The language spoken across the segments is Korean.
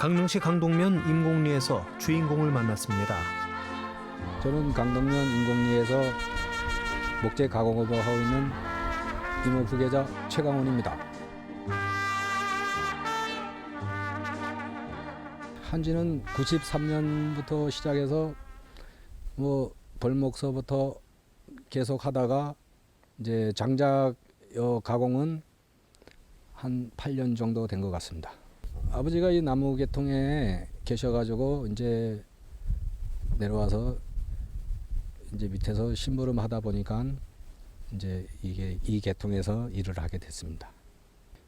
강릉시 강동면 임곡리에서 주인공을 만났습니다. 저는 강동면 임곡리에서 목재 가공업을 하고 있는 임업 후계자 최강훈입니다. 한지는 93년부터 시작해서 벌목서부터 계속 하다가 이제 장작 가공은 한 8년 정도 된 것 같습니다. 아버지가 이 나무 계통에 계셔가지고 이제 내려와서 이제 밑에서 심부름 하다 보니까 이제 이게 이 계통에서 일을 하게 됐습니다.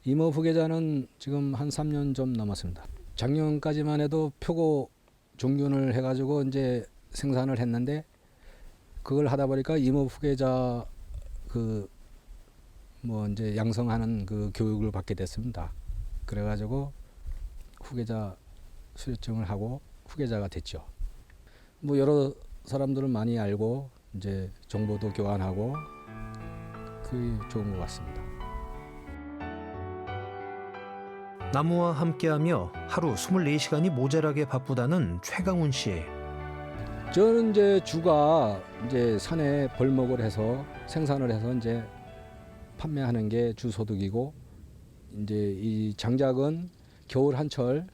임업 후계자는 지금 한 3년 좀 넘었습니다. 작년까지만 해도 표고 종균을 해가지고 이제 생산을 했는데 그걸 하다 보니까 임업 후계자 이제 양성하는 그 교육을 받게 됐습니다. 그래가지고 후계자 수료증을 하고 후계자가 됐죠. 여러 사람들을 많이 알고 이제 정보도 교환하고 그게 좋은 것 같습니다. 나무와 함께하며 하루 24시간이 모자라게 바쁘다는 최강훈 씨. 저는 이제 주가 이제 산에 벌목을 해서 생산을 해서 이제 판매하는 게 주 소득이고, 이제 이 장작은 겨울 한철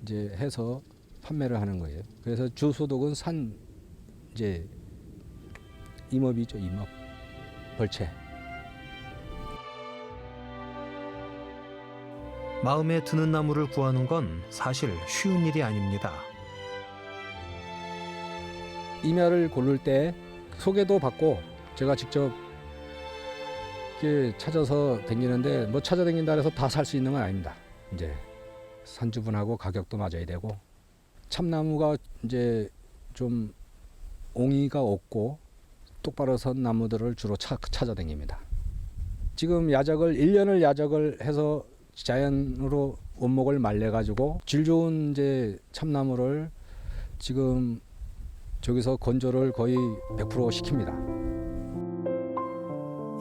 이제 해서 판매를 하는 거예요. 그래서 주 소득은 산 이제 임업이죠, 임업. 벌채. 마음에 드는 나무를 구하는 건 사실 쉬운 일이 아닙니다. 임야를 고를 때 소개도 받고 제가 직접 이렇게 찾아서 다니는데 찾아다닌다 해서 다 살 수 있는 건 아닙니다. 이제 산주분하고 가격도 맞아야 되고, 참나무가 이제 좀 옹이가 없고 똑바로 선 나무들을 주로 찾아다닙니다. 지금 1년을 야적을 해서 자연으로 원목을 말려가지고 질 좋은 이제 참나무를 지금 저기서 건조를 거의 100% 시킵니다.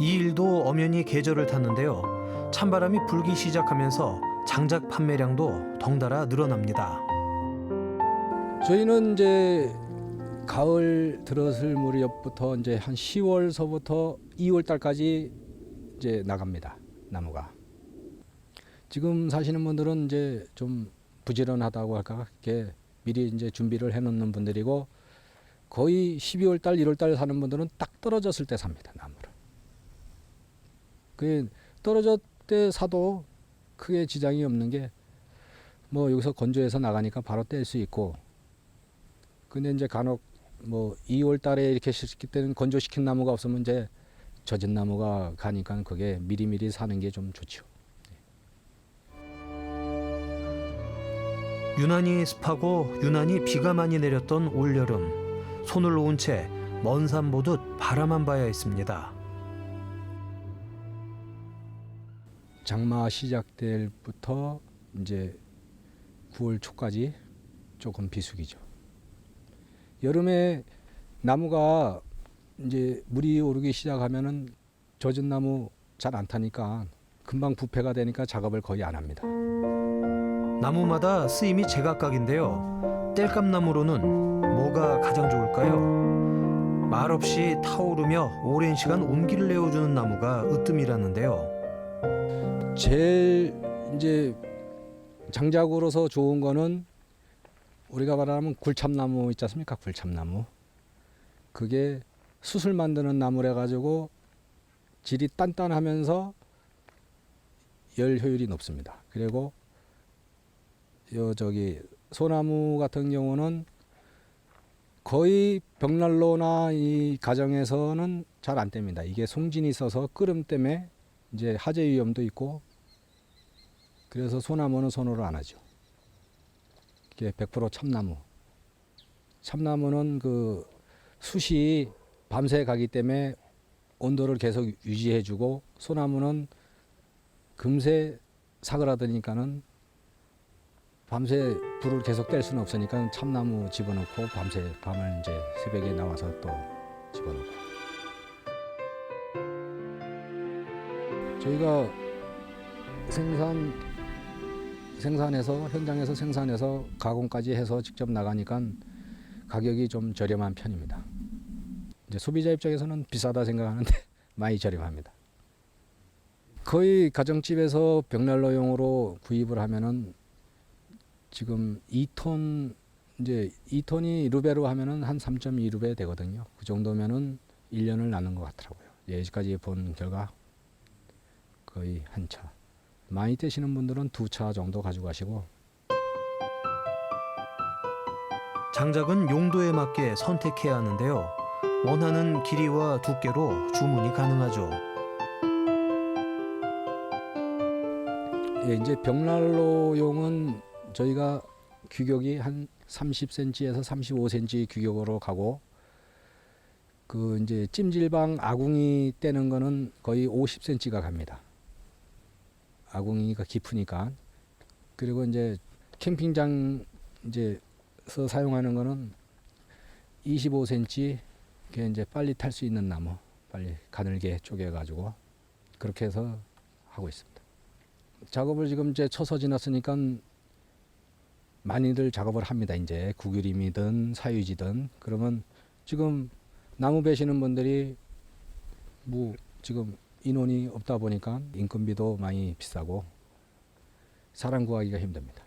이 일도 엄연히 계절을 탔는데요. 찬바람이 불기 시작하면서 장작 판매량도 덩달아 늘어납니다. 저희는 이제 가을 들어설 무렵부터 이제 한 10월서부터 2월 달까지 이제 나갑니다. 나무가. 지금 사시는 분들은 이제 좀 부지런하다고 할까, 이렇게 미리 이제 준비를 해놓는 분들이고, 거의 12월 달, 1월 달 사는 분들은 딱 떨어졌을 때 삽니다, 나무를. 그 떨어졌을 때 사도 크게 지장이 없는 게 여기서 건조해서 나가니까 바로 뗄 수 있고, 근데 이제 간혹 2월 달에 이렇게 시킬 때는 건조시킨 나무가 없으면 이제 젖은 나무가 가니까 그게 미리미리 사는 게 좀 좋죠. 유난히 습하고 유난히 비가 많이 내렸던 올여름. 손을 놓은 채 먼 산 보듯 바라만 봐야 했습니다. 장마 시작될 부터 이제 9월 초까지 조금 비수기죠. 여름에 나무가 이제 물이 오르기 시작하면은 젖은 나무 잘 안 타니까 금방 부패가 되니까 작업을 거의 안 합니다. 나무마다 쓰임이 제각각인데요. 땔감나무로는 뭐가 가장 좋을까요? 말없이 타오르며 오랜 시간 온기를 내어주는 나무가 으뜸이라는데요. 제일 이제 장작으로서 좋은 거는 우리가 말하면 굴참나무 있지 않습니까? 굴참나무. 그게 숯을 만드는 나무라 가지고 질이 단단하면서 열 효율이 높습니다. 그리고 소나무 같은 경우는 거의 벽난로나 이 가정에서는 잘 안 뗍니다. 이게 송진이 있어서 끓음 때문에 이제 화재 위험도 있고, 그래서 소나무는 손으로 안 하죠. 이게 100% 참나무. 참나무는 그 숯이 밤새 가기 때문에 온도를 계속 유지해주고, 소나무는 금세 사그라드니까는 밤새 불을 계속 뗄 수는 없으니까 참나무 집어넣고 밤을 이제 새벽에 나와서 또 집어넣고. 저희가 생산 생산해서 현장에서 생산해서 가공까지 해서 직접 나가니까 가격이 좀 저렴한 편입니다. 이제 소비자 입장에서는 비싸다 생각하는데 많이 저렴합니다. 거의 가정집에서 벽난로용으로 구입을 하면은 지금 2톤 이제 2톤이 루베로 하면은 한 3.2루베 되거든요. 그 정도면은 1년을 나는 것 같더라고요. 여기까지 본 결과 거의 한 차. 많이 떼시는 분들은 2차 정도 가져가시고. 장작은 용도에 맞게 선택해야 하는데요. 원하는 길이와 두께로 주문이 가능하죠. 예, 이제 벽난로용은 저희가 규격이 한 30cm에서 35cm 규격으로 가고, 그 이제 찜질방 아궁이 떼는 거는 거의 50cm가 갑니다. 아궁이가 깊으니까. 그리고 이제 캠핑장 이제서 사용하는 거는 25cm, 그게 이제 빨리 탈 수 있는 나무, 빨리 가늘게 쪼개 가지고 그렇게 해서 하고 있습니다. 작업을 지금 이제 쳐서 지났으니까 많이들 작업을 합니다. 이제 구규림이든 사유지든. 그러면 지금 나무 베시는 분들이 뭐 지금 인원이 없다 보니까 인건비도 많이 비싸고 사람 구하기가 힘듭니다.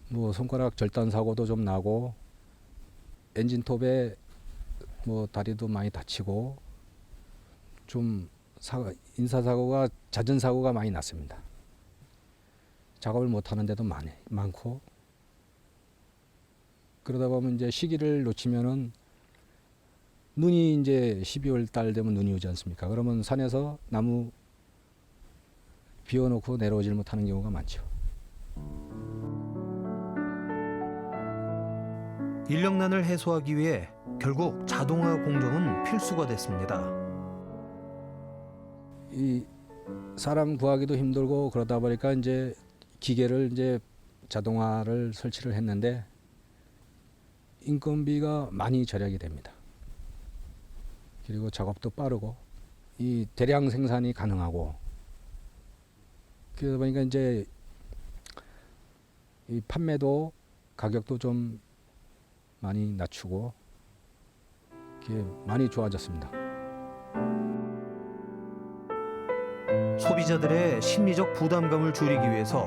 뭐 손가락 절단 사고도 좀 나고 엔진톱에 뭐 다리도 많이 다치고 좀 인사사고가 잦은 사고가 많이 났습니다. 작업을 못 하는 데도 많고, 그러다 보면 이제 시기를 놓치면은 눈이 이제 12월 달 되면 눈이 오지 않습니까? 그러면 산에서 나무 비워놓고 내려오질 못하는 경우가 많죠. 인력난을 해소하기 위해 결국 자동화 공정은 필수가 됐습니다. 이 사람 구하기도 힘들고 그러다 보니까 이제 기계를 이제 자동화를 설치를 했는데 인건비가 많이 절약이 됩니다. 그리고 작업도 빠르고 이 대량 생산이 가능하고, 그러다 보니까 이제 이 판매도 가격도 좀 많이 낮추고 이게 많이 좋아졌습니다. 소비자들의 심리적 부담감을 줄이기 위해서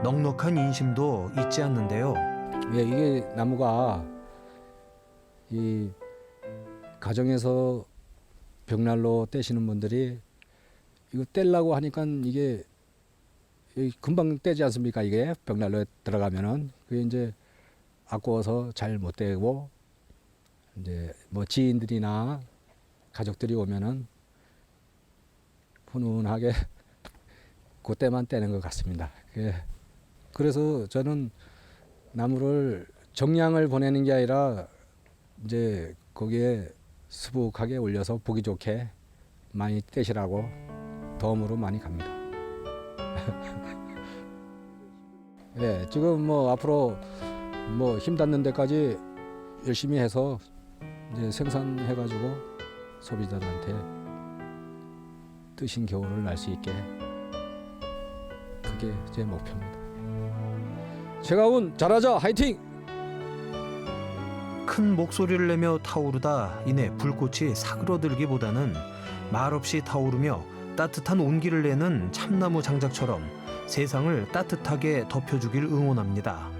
넉넉한 인심도 잊지 않는데요. 예, 이게 나무가 이 가정에서 벽난로 떼시는 분들이 이거 떼려고 하니까 이게 금방 떼지 않습니까? 이게 벽난로에 들어가면은 그게 이제 아까워서 잘 못 떼고, 이제 뭐 지인들이나 가족들이 오면은 훈훈하게 그때만 떼는 것 같습니다. 그래서 저는 나무를 정량을 보내는 게 아니라 이제 거기에 수북하게 올려서 보기 좋게 많이 떼시라고 덤으로 많이 갑니다. 예, 지금 뭐 앞으로 뭐 힘 닿는 데까지 열심히 해서 이제 생산해가지고 소비자들한테 뜨신 겨울을 날 수 있게, 그게 제 목표입니다. 최가훈 잘하자, 화이팅! 큰 목소리를 내며 타오르다 이내 불꽃이 사그러들기보다는 말없이 타오르며 따뜻한 온기를 내는 참나무 장작처럼 세상을 따뜻하게 덮여주길 응원합니다.